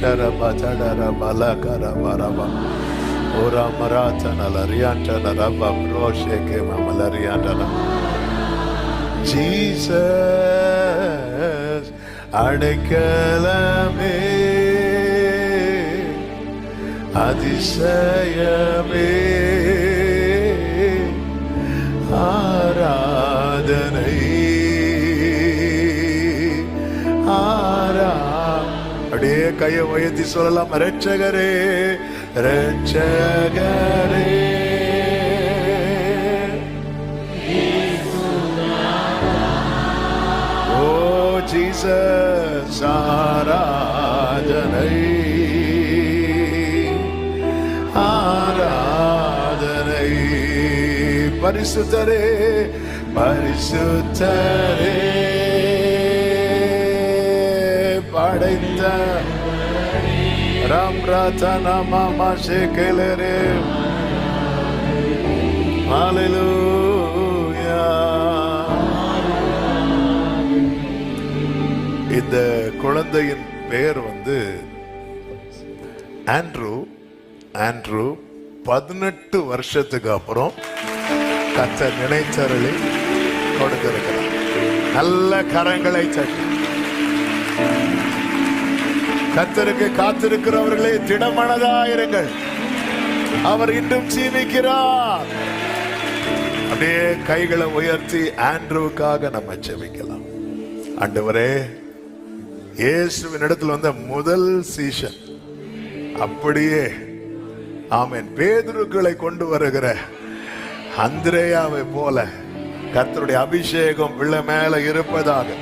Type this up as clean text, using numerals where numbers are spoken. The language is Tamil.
ஷரப தடர பலகர வரபா ஓரா மராத்தனல ரியாண்டன ரப ப்ரோஷேகே மமலரியாண்டன. ஜீசஸ் அடைக்கலமே அதிசயமே ஆராதனை அப்படியே கையை உயர்த்தி சொல்லலாம். ரட்சகரே ரட்சகரே ஓ ஜீசஸ் ஆராதனை ஆராதனை. பரிசுத்தரே பரிசுத்தரே படைத்த ராம் ராதனா மாமா ஷேகலரே ஹalleluya. இந்த குழந்தையின் பெயர் ஆண்ட்ரூ. 18 வருஷத்துக்கு அப்புறம் கர்த்தர் நினைத்தருளி கொடுத்திருக்கிறார். நல்ல கரங்களை தட்டி கர்த்தருக்கு காத்திருக்கிறவர்களே திடமனதாயிருங்கள், அவர் இன்னும் ஜீவிக்கிறார். அப்படியே கைகளை உயர்த்தி ஆண்ட்ரூவுக்காக நம்ம ஜெபிக்கலாம். ஆண்டவரே, இயேசுவின் இடத்துல வந்த முதல் சீஷன் அப்படியே ஆமென் பேதுருக்களை கொண்டு வருகிற அந்திரேயாவை போல கர்த்தருடைய அபிஷேகம் பிள்ளை மேல இருப்பதாக